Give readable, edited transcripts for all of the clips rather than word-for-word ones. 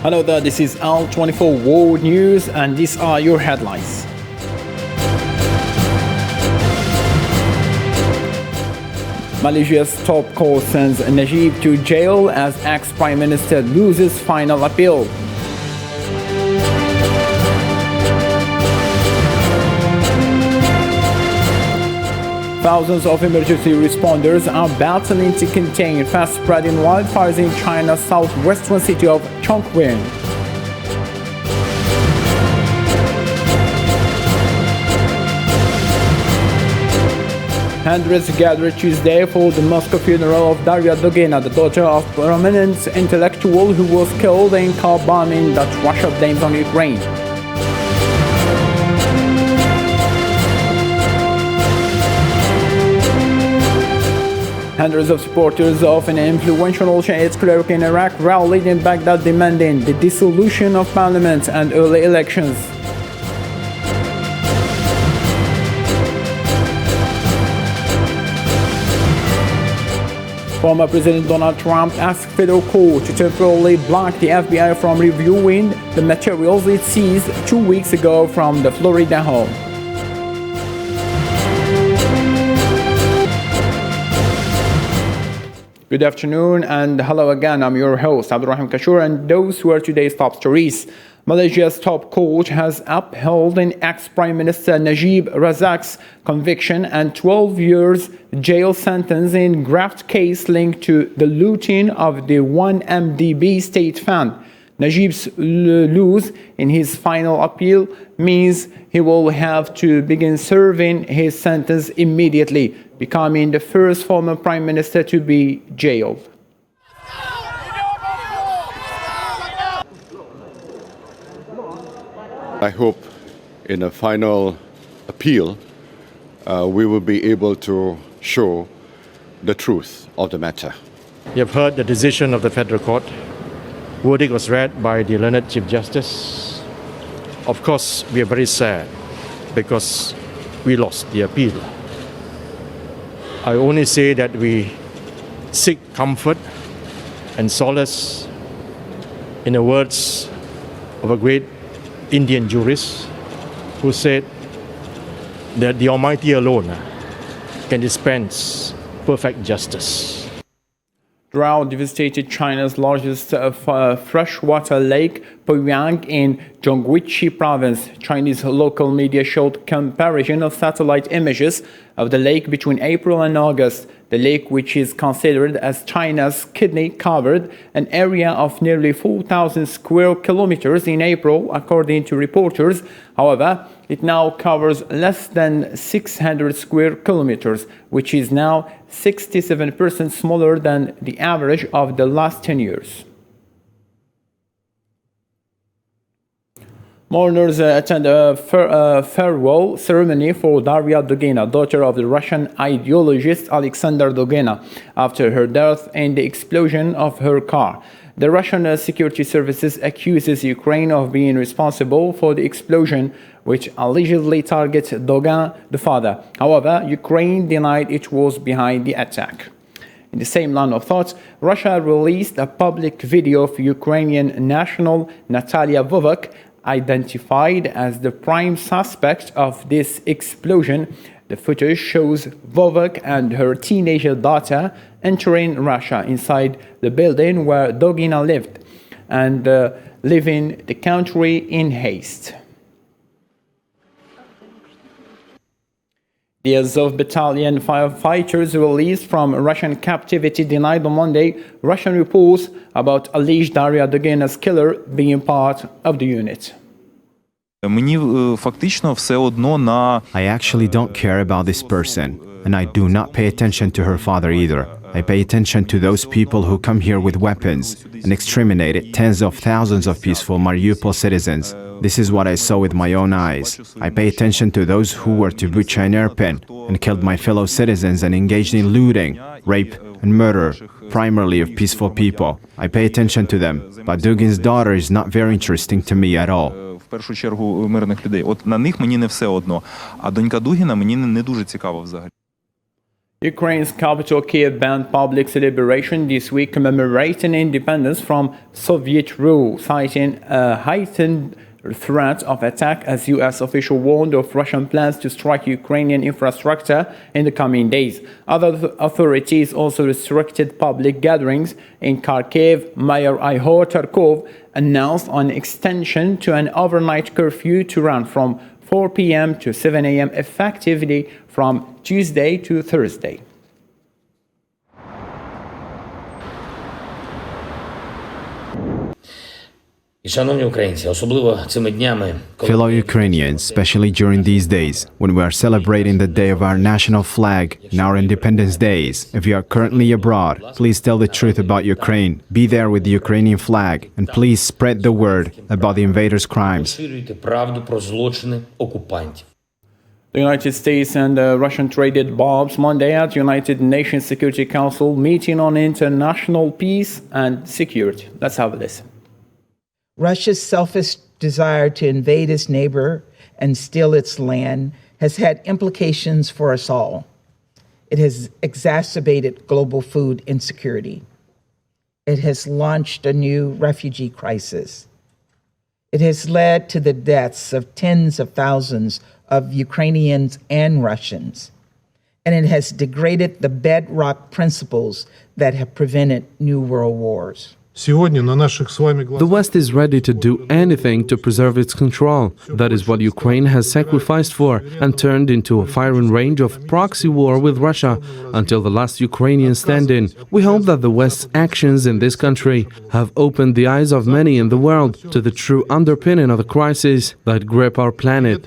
Hello there, this is Al24 World News and these are your headlines. Malaysia's top court sends Najib to jail as ex-Prime Minister loses final appeal. Thousands of emergency responders are battling to contain fast-spreading wildfires in China's southwestern city of Chongqing. Hundreds gathered Tuesday for the Moscow funeral of Daria Dugans, the daughter of a prominent intellectual who was killed in car bombing that Russia blames on Ukraine. Hundreds of supporters of an influential Shiite cleric in Iraq rallied in Baghdad demanding the dissolution of parliament and early elections. Former President Donald Trump asked federal court to temporarily block the FBI from reviewing the materials it seized 2 weeks ago from the Florida home. Good afternoon and hello again. I'm your host, Abdurrahim Kashur, and those were today's top stories. Malaysia's top court has upheld an ex-Prime Minister Najib Razak's conviction and 12 years jail sentence in graft case linked to the looting of the 1MDB state fund. Najib's lose in his final appeal means he will have to begin serving his sentence immediately, becoming the first former prime minister to be jailed. I hope in a final appeal we will be able to show the truth of the matter. You have heard the decision of the Federal Court. Verdict was read by the learned Chief Justice. Of course, we are very sad because we lost the appeal. I only say that we seek comfort and solace in the words of a great Indian jurist who said that the Almighty alone can dispense perfect justice. Drought devastated China's largest freshwater lake, Poyang, in Zhongguiqi province. Chinese local media showed comparison of satellite images of the lake between April and August. The lake, which is considered as China's kidney, covered an area of nearly 4,000 square kilometers in April, according to reporters. However, it now covers less than 600 square kilometers, which is now 67% smaller than the average of the last 10 years. Mourners attend a farewell ceremony for Daria Dugans, daughter of the Russian ideologist Alexander Dugans, after her death in the explosion of her car. The Russian security services accuses Ukraine of being responsible for the explosion, which allegedly targeted Dugans, the father. However, Ukraine denied it was behind the attack. In the same line of thought, Russia released a public video of Ukrainian national Natalia Vovok, identified as the prime suspect of this explosion. The footage shows Vovok and her teenager daughter entering Russia inside the building where Dugans lived and leaving the country in haste. The Azov battalion firefighters released from Russian captivity denied on Monday Russian reports about alleged Daria Dugans' killer being part of the unit. I actually don't care about this person, and I do not pay attention to her father either. I pay attention to those people who come here with weapons and exterminated tens of thousands of peaceful Mariupol citizens. This is what I saw with my own eyes. I pay attention to those who were to butcher an airpin and killed my fellow citizens and engaged in looting, rape, and murder, primarily of peaceful people. I pay attention to them, but Dugans' daughter is not very interesting to me at all. В першу чергу мирних людей. От на них мені не все одно, а донька Дугіна мені не дуже цікава взагалі. Ukraine's capital Kiev banned public celebration this week commemorating independence from Soviet rule, citing a heightened threat of attack as U.S. officials warned of Russian plans to strike Ukrainian infrastructure in the coming days. Other authorities also restricted public gatherings in Kharkiv. Mayor Ihor Tarkov announced an extension to an overnight curfew to run from 4 p.m. to 7 a.m. effectively from Tuesday to Thursday. Fellow Ukrainians, especially during these days, when we are celebrating the day of our national flag and our Independence Days, if you are currently abroad, please tell the truth about Ukraine, be there with the Ukrainian flag, and please spread the word about the invaders' crimes. The United States and Russian traded bombs Monday at United Nations Security Council meeting on international peace and security. Let's have a listen. Russia's selfish desire to invade its neighbor and steal its land has had implications for us all. It has exacerbated global food insecurity. It has launched a new refugee crisis. It has led to the deaths of tens of thousands of Ukrainians and Russians. And it has degraded the bedrock principles that have prevented new world wars. The West is ready to do anything to preserve its control. That is what Ukraine has sacrificed for and turned into a firing range of proxy war with Russia until the last Ukrainian stand-in. We hope that the West's actions in this country have opened the eyes of many in the world to the true underpinning of the crisis that grip our planet.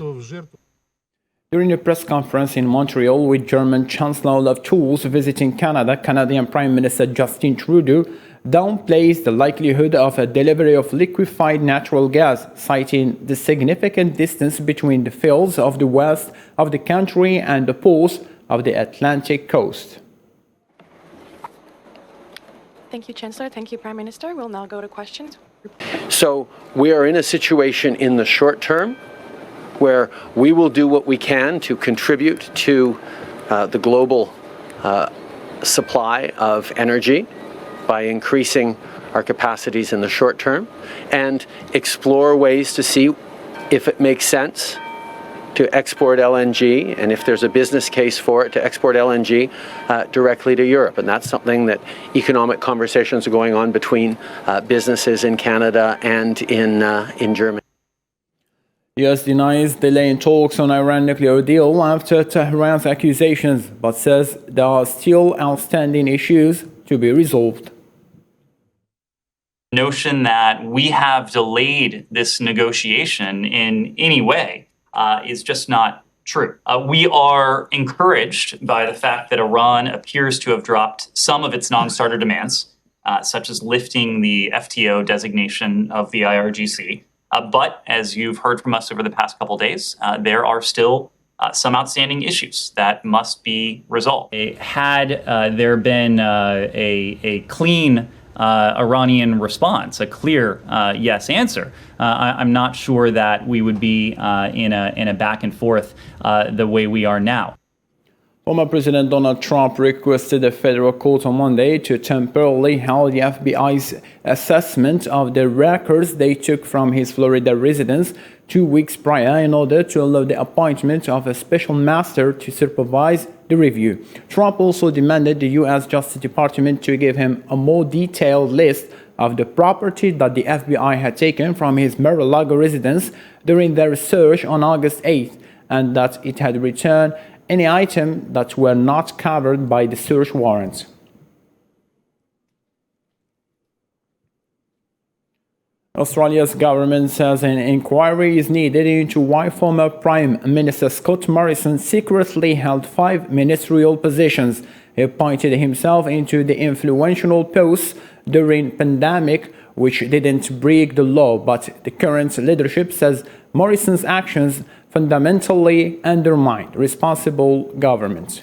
During a press conference in Montreal with German Chancellor Olaf Scholz visiting Canada, Canadian Prime Minister Justin Trudeau downplays the likelihood of a delivery of liquefied natural gas, citing the significant distance between the fields of the west of the country and the poles of the Atlantic coast. Thank you, Chancellor. Thank you, Prime Minister. We'll now go to questions. So we are in a situation in the short term where we will do what we can to contribute to the global supply of energy by increasing our capacities in the short term and explore ways to see if it makes sense to export LNG, and if there's a business case for it, to export LNG directly to Europe. And that's something that economic conversations are going on between businesses in Canada and in Germany. The US denies delaying talks on Iran nuclear deal after Tehran's accusations, but says there are still outstanding issues to be resolved. Notion that we have delayed this negotiation in any way is just not true. We are encouraged by the fact that Iran appears to have dropped some of its non-starter demands, such as lifting the FTO designation of the IRGC. But as you've heard from us over the past couple of days, there are still some outstanding issues that must be resolved. Had there been a clean Iranian response, a clear yes answer, I'm not sure that we would be in a back and forth the way we are now. Former President Donald Trump requested a federal court on Monday to temporarily hold the FBI's assessment of the records they took from his Florida residence 2 weeks prior in order to allow the appointment of a special master to supervise the review. Trump also demanded the U.S. Justice Department to give him a more detailed list of the property that the FBI had taken from his Mar-a-Lago residence during their search on August 8th, and that it had returned any item that were not covered by the search warrants. Australia's government says an inquiry is needed into why former Prime Minister Scott Morrison secretly held 5 ministerial positions. He appointed himself into the influential posts during pandemic, which didn't break the law, but the current leadership says Morrison's actions fundamentally undermined responsible government.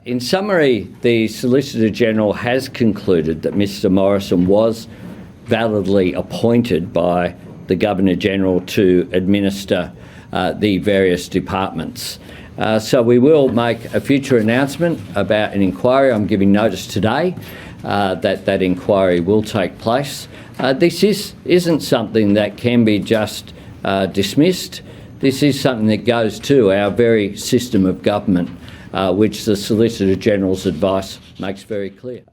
In summary, the Solicitor General has concluded that Mr Morrison was validly appointed by the Governor General to administer the various departments. So we will make a future announcement about an inquiry. I'm giving notice today that inquiry will take place. This isn't something that can be just dismissed. This is something that goes to our very system of government, which the Solicitor General's advice makes very clear.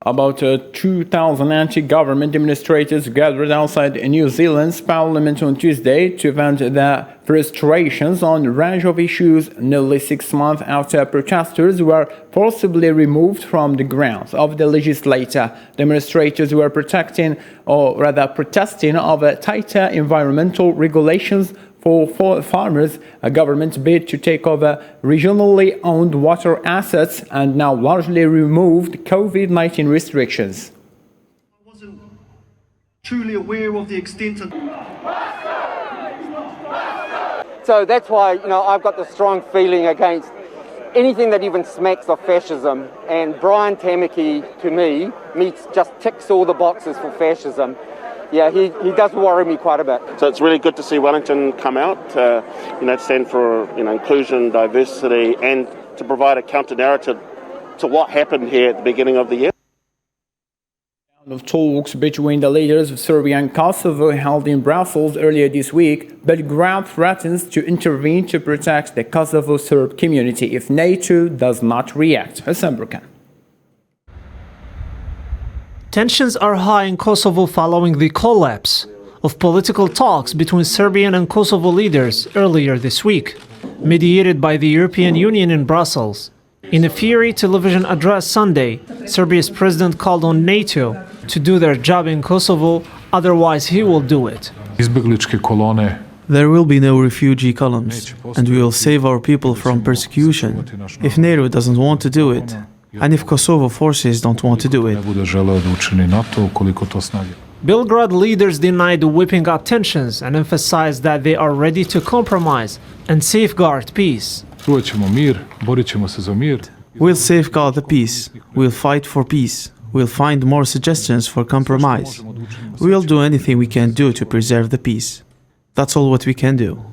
About 2,000 anti-government demonstrators gathered outside New Zealand's parliament on Tuesday to vent their frustrations on a range of issues nearly 6 months after protesters were forcibly removed from the grounds of the legislature. Demonstrators were protesting over tighter environmental regulations for farmers, a government bid to take over regionally owned water assets, and now largely removed COVID-19 restrictions. I wasn't truly aware of the extent of... So that's why, I've got this strong feeling against anything that even smacks of fascism, and Brian Tamaki, to me, just ticks all the boxes for fascism. Yeah, he does worry me quite a bit. So it's really good to see Wellington come out, stand for inclusion, diversity, and to provide a counter-narrative to what happened here at the beginning of the year. Of talks between the leaders of Serbia and Kosovo held in Brussels earlier this week, Belgrade threatens to intervene to protect the Kosovo Serb community if NATO does not react. Imran Khan. Tensions are high in Kosovo following the collapse of political talks between Serbian and Kosovo leaders earlier this week, mediated by the European Union in Brussels. In a fiery television address Sunday, Serbia's president called on NATO to do their job in Kosovo, otherwise he will do it. There will be no refugee columns, and we will save our people from persecution if NATO doesn't want to do it. And if Kosovo forces don't want to do it. Belgrade leaders denied whipping up tensions and emphasized that they are ready to compromise and safeguard peace. We'll safeguard the peace. We'll fight for peace. We'll find more suggestions for compromise. We'll do anything we can do to preserve the peace. That's all what we can do.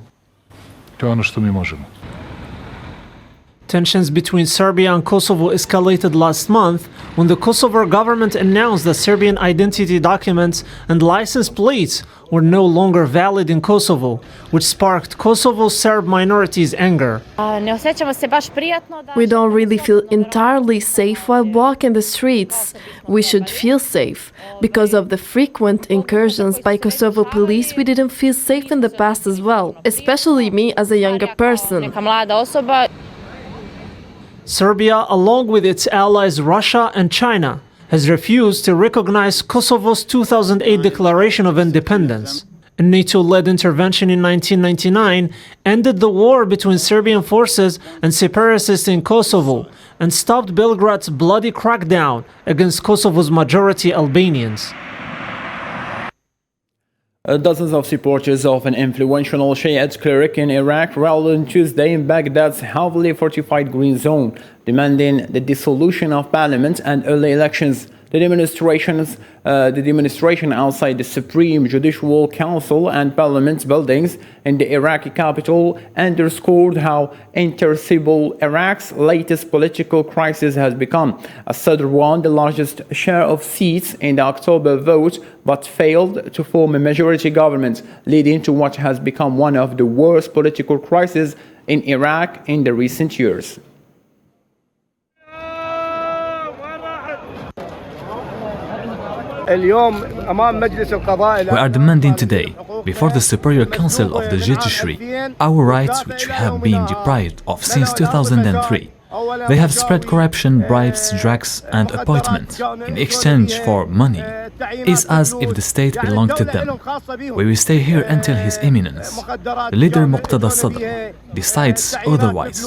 Tensions between Serbia and Kosovo escalated last month when the Kosovo government announced that Serbian identity documents and license plates were no longer valid in Kosovo, which sparked Kosovo Serb minorities' anger. We don't really feel entirely safe while walking the streets. We should feel safe. Because of the frequent incursions by Kosovo police, we didn't feel safe in the past as well, especially me as a younger person. Serbia, along with its allies Russia and China, has refused to recognize Kosovo's 2008 Declaration of Independence. A NATO-led intervention in 1999 ended the war between Serbian forces and separatists in Kosovo and stopped Belgrade's bloody crackdown against Kosovo's majority Albanians. Dozens of supporters of an influential Shiite cleric in Iraq rallied on Tuesday in Baghdad's heavily fortified green zone, demanding the dissolution of parliament and early elections. The demonstration outside the Supreme Judicial Council and Parliament buildings in the Iraqi capital underscored how intercivil Iraq's latest political crisis has become. Assad won the largest share of seats in the October vote, but failed to form a majority government, leading to what has become one of the worst political crises in Iraq in the recent years. We are demanding today, before the Superior Council of the Judiciary, our rights which we have been deprived of since 2003. They have spread corruption, bribes, drugs and appointments in exchange for money. It's as if the state belonged to them. We will stay here until His Eminence, the leader Muqtada Sadr, decides otherwise.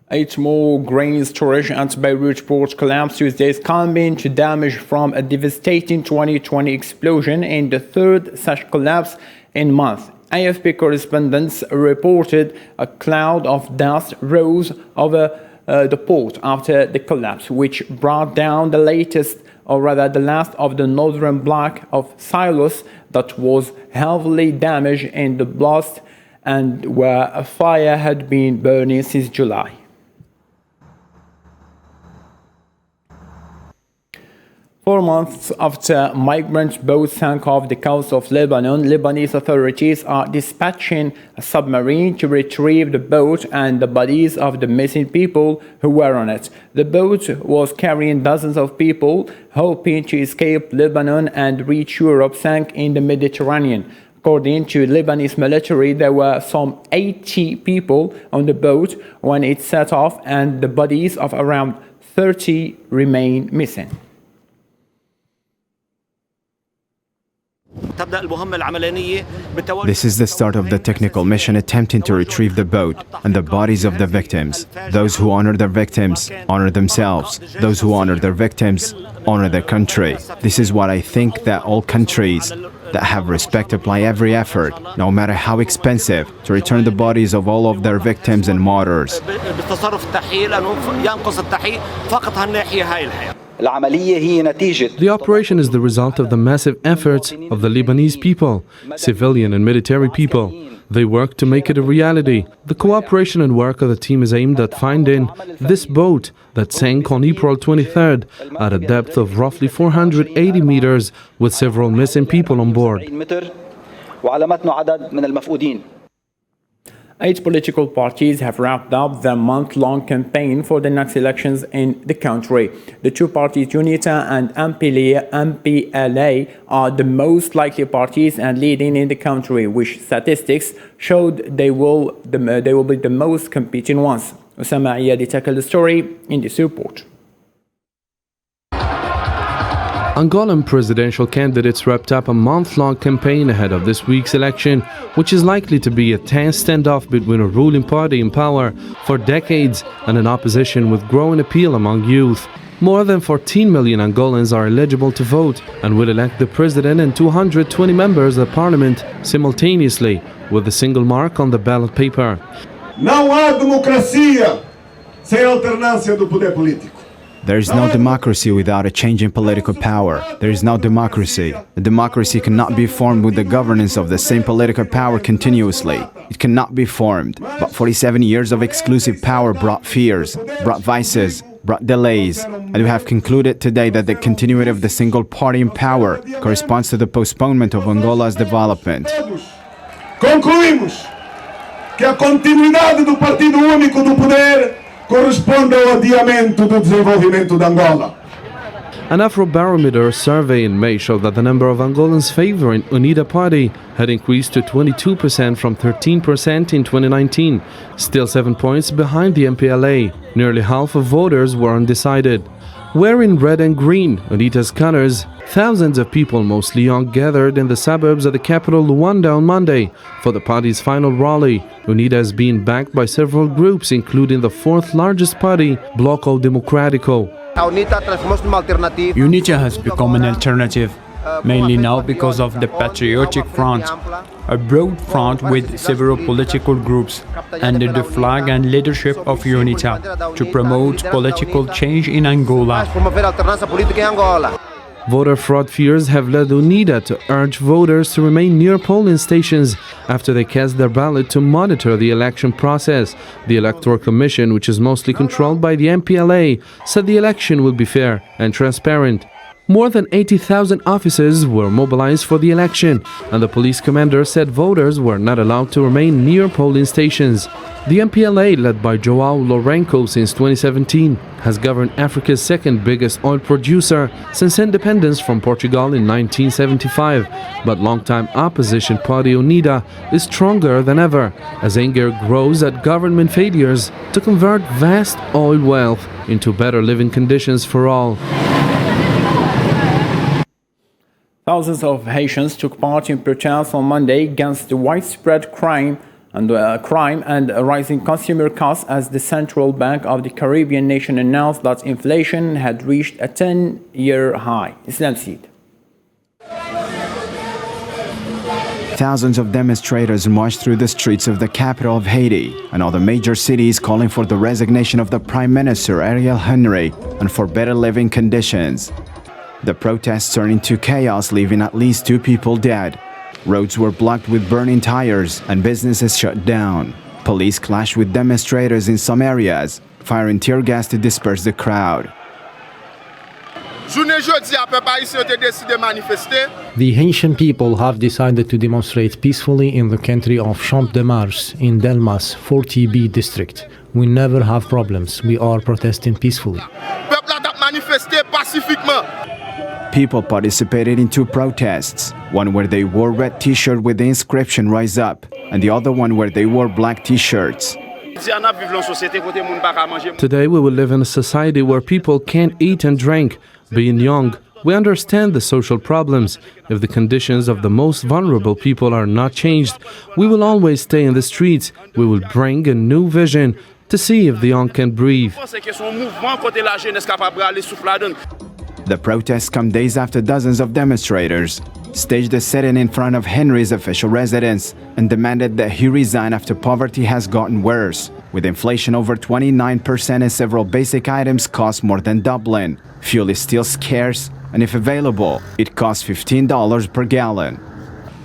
8 more grain storage at Beirut port collapsed Tuesday, succumbing to damage from a devastating 2020 explosion in the third such collapse in months. AFP correspondents reported a cloud of dust rose over the port after the collapse, which brought down the last of the northern block of silos that was heavily damaged in the blast and where a fire had been burning since July. Four months after migrant boats sank off the coast of Lebanon, Lebanese authorities are dispatching a submarine to retrieve the boat and the bodies of the missing people who were on it. The boat was carrying dozens of people hoping to escape Lebanon and reach Europe, sank in the Mediterranean. According to Lebanese military, there were some 80 people on the boat when it set off, and the bodies of around 30 remain missing. This is the start of the technical mission attempting to retrieve the boat and the bodies of the victims. Those who honor their victims honor themselves. Those who honor their victims honor their country. This is what I think that all countries that have respect apply every effort, no matter how expensive, to return the bodies of all of their victims and martyrs. The operation is the result of the massive efforts of the Lebanese people, civilian and military people. They work to make it a reality. The cooperation and work of the team is aimed at finding this boat that sank on April 23rd at a depth of roughly 480 meters with several missing people on board. 8 political parties have wrapped up their month-long campaign for the next elections in the country. The two parties, UNITA and MPLA, are the most likely parties and leading in the country, which statistics showed they will be the most competing ones. Osama Iyadi tackled the story in this report. Angolan presidential candidates wrapped up a month-long campaign ahead of this week's election, which is likely to be a tense standoff between a ruling party in power for decades and an opposition with growing appeal among youth. More than 14 million Angolans are eligible to vote and will elect the president and 220 members of parliament simultaneously, with a single mark on the ballot paper. Não há democracia sem alternância do poder político. There is no democracy without a change in political power. There is no democracy. A democracy cannot be formed with the governance of the same political power continuously. It cannot be formed. But 47 years of exclusive power brought fears, brought vices, brought delays. And we have concluded today that the continuity of the single party in power corresponds to the postponement of Angola's development. Concluímos que a continuidade do Partido Único do Poder corresponde ao adiamento do desenvolvimento de Angola. An Afrobarometer survey in May showed that the number of Angolans favoring UNITA party had increased to 22% from 13% in 2019, still 7 points behind the MPLA. Nearly half of voters were undecided. Wearing red and green, UNITA's colors, thousands of people, mostly young, gathered in the suburbs of the capital Luanda on Monday for the party's final rally. UNITA is being backed by several groups, including the fourth largest party, Bloco Democrático. UNITA has become an alternative, mainly now because of the Patriotic Front, a broad front with several political groups, under the flag and leadership of UNITA, to promote political change in Angola. Voter fraud fears have led UNITA to urge voters to remain near polling stations after they cast their ballot to monitor the election process. The Electoral Commission, which is mostly controlled by the MPLA, said the election will be fair and transparent. More than 80,000 officers were mobilized for the election, and the police commander said voters were not allowed to remain near polling stations. The MPLA, led by João Lourenço since 2017, has governed Africa's second biggest oil producer since independence from Portugal in 1975. But longtime opposition party UNITA is stronger than ever, as anger grows at government failures to convert vast oil wealth into better living conditions for all. Thousands of Haitians took part in protests on Monday against the widespread crime and rising consumer costs as the Central Bank of the Caribbean nation announced that inflation had reached a 10-year high. Islam Seed. Thousands of demonstrators marched through the streets of the capital of Haiti and other major cities calling for the resignation of the Prime Minister Ariel Henry and for better living conditions. The protests turned into chaos, leaving at least 2 people dead. Roads were blocked with burning tires and businesses shut down. Police clashed with demonstrators in some areas, firing tear gas to disperse the crowd. The Haitian people have decided to demonstrate peacefully in the country of Champ de Mars in Delmas 40B district. We never have problems. We are protesting peacefully. People participated in two protests, one where they wore red t-shirt with the inscription "Rise Up," and the other one where they wore black t-shirts. Today we will live in a society where people can't eat and drink. Being young, we understand the social problems. If the conditions of the most vulnerable people are not changed, we will always stay in the streets. We will bring a new vision to see if the young can breathe. The protests come days after dozens of demonstrators staged a sit-in in front of Henry's official residence and demanded that he resign after poverty has gotten worse, with inflation over 29% and several basic items cost more than doubling. Fuel is still scarce, and if available, it costs $15 per gallon.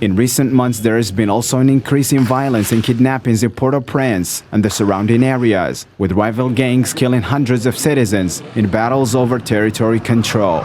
In recent months, there has been also an increase in violence and kidnappings in Port-au-Prince and the surrounding areas, with rival gangs killing hundreds of citizens in battles over territory control.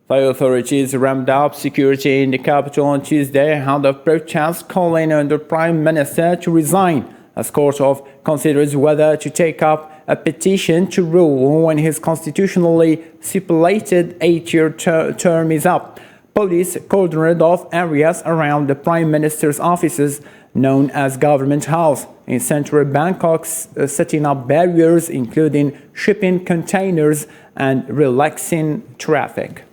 The authorities ramped up security in the capital on Tuesday ahead of protests calling on the Prime Minister to resign, as court considers whether to take up a petition to rule when his constitutionally stipulated 8-year term is up. Police cordoned off areas around the Prime Minister's offices, known as Government House, in central Bangkok, setting up barriers including shipping containers and relaxing traffic.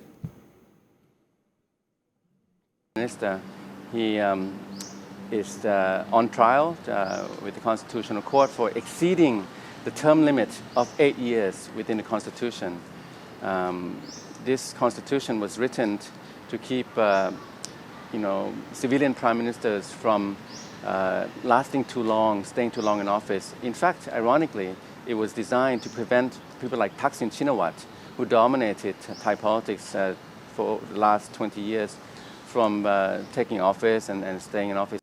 Minister, he is on trial with the Constitutional Court for exceeding the term limit of 8 years within the Constitution. This Constitution was written to keep, civilian prime ministers from lasting too long, staying too long in office. In fact, ironically, it was designed to prevent people like Thaksin Shinawatra, who dominated Thai politics for the last 20 years, from taking office and staying in office.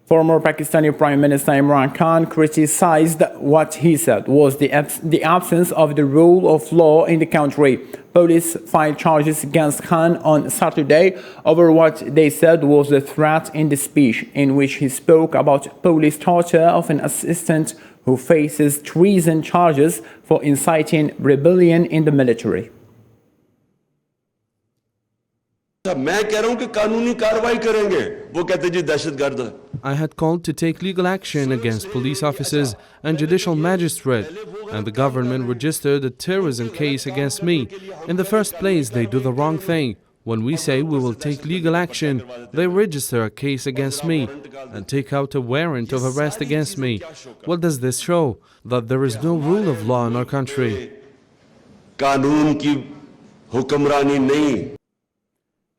Former Pakistani Prime Minister Imran Khan criticized what he said was the absence of the rule of law in the country. Police filed charges against Khan on Saturday over what they said was a threat in the speech, in which he spoke about police torture of an assistant who faces treason charges for inciting rebellion in the military. I had called to take legal action against police officers and judicial magistrate, and the government registered a terrorism case against me. In the first place, they do the wrong thing. When we say we will take legal action, they register a case against me and take out a warrant of arrest against me. What does this show? That there is no rule of law in our country.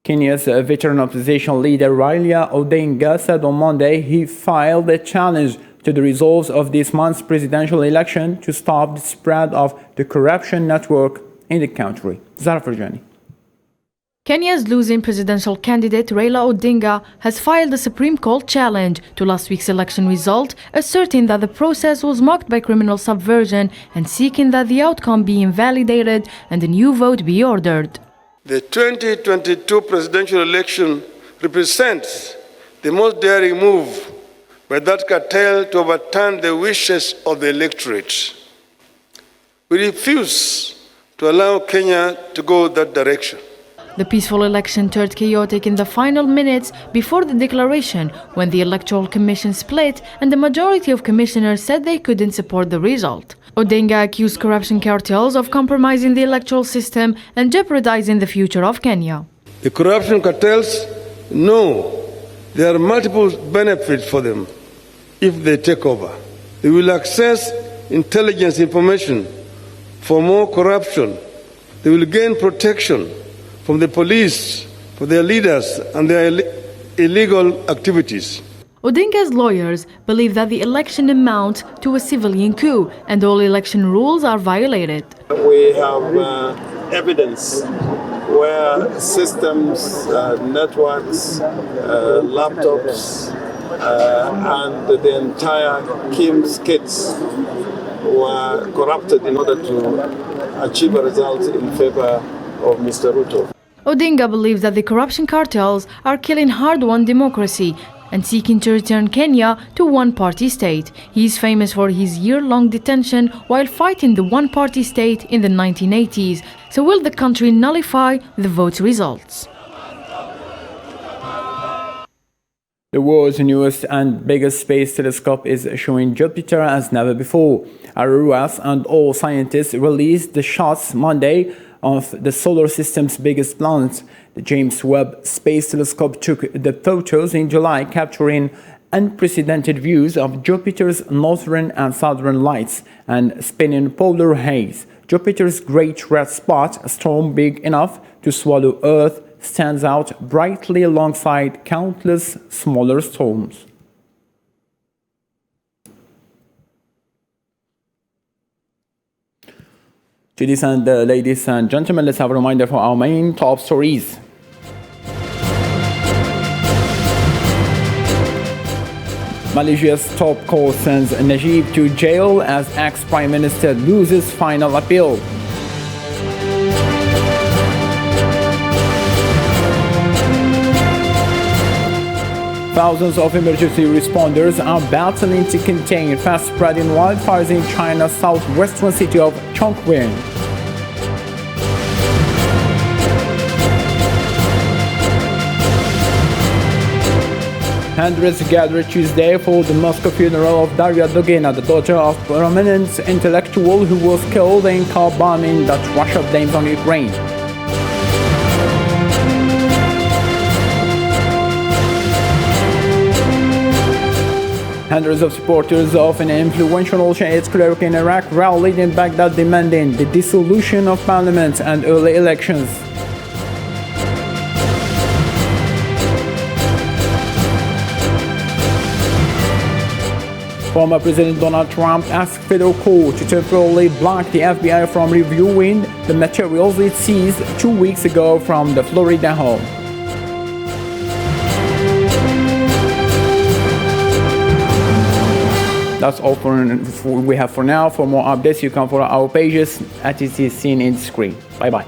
Kenya's veteran opposition leader Raila Odinga said on Monday he filed a challenge to the results of this month's presidential election to stop the spread of the corruption network in the country. Zara Farjani. Kenya's losing presidential candidate Raila Odinga has filed a Supreme Court challenge to last week's election result, asserting that the process was marked by criminal subversion and seeking that the outcome be invalidated and a new vote be ordered. The 2022 presidential election represents the most daring move by that cartel to overturn the wishes of the electorate. We refuse to allow Kenya to go that direction. The peaceful election turned chaotic in the final minutes before the declaration, when the Electoral Commission split and the majority of commissioners said they couldn't support the result. Odinga accused corruption cartels of compromising the electoral system and jeopardizing the future of Kenya. The corruption cartels know there are multiple benefits for them if they take over. They will access intelligence information for more corruption. They will gain protection from the police for their leaders and their illegal activities. Odinga's lawyers believe that the election amounts to a civilian coup and all election rules are violated. We have evidence where systems, networks, laptops, and the entire KIMS kits were corrupted in order to achieve a result in favor of Mr. Ruto. Odinga believes that the corruption cartels are killing hard-won democracy and seeking to return Kenya to one-party state. He is famous for his year-long detention while fighting the one-party state in the 1980s. So will the country nullify the vote results? The world's newest and biggest space telescope is showing Jupiter as never before. ARUAS and all scientists released the shots Monday of the solar system's biggest planet. The James Webb Space Telescope took the photos in July, capturing unprecedented views of Jupiter's northern and southern lights and spinning polar haze. Jupiter's great red spot, a storm big enough to swallow Earth, stands out brightly alongside countless smaller storms. Ladies and gentlemen, let's have a reminder for our main top stories. Malaysia's top court sends Najib to jail as ex-Prime Minister loses final appeal. Thousands of emergency responders are battling to contain fast-spreading wildfires in China's southwestern city of Chongqing. Hundreds gathered Tuesday for the Moscow funeral of Daria Dugans, the daughter of a prominent intellectual who was killed in car bombing that Russia blames on Ukraine. Hundreds of supporters of an influential Shiite cleric in Iraq rallied in Baghdad demanding the dissolution of parliament and early elections. Former President Donald Trump asked federal court to temporarily block the FBI from reviewing the materials it seized 2 weeks ago from the Florida home. That's all we have for now. For more updates, you can follow our pages at it is seen in the screen. Bye-bye.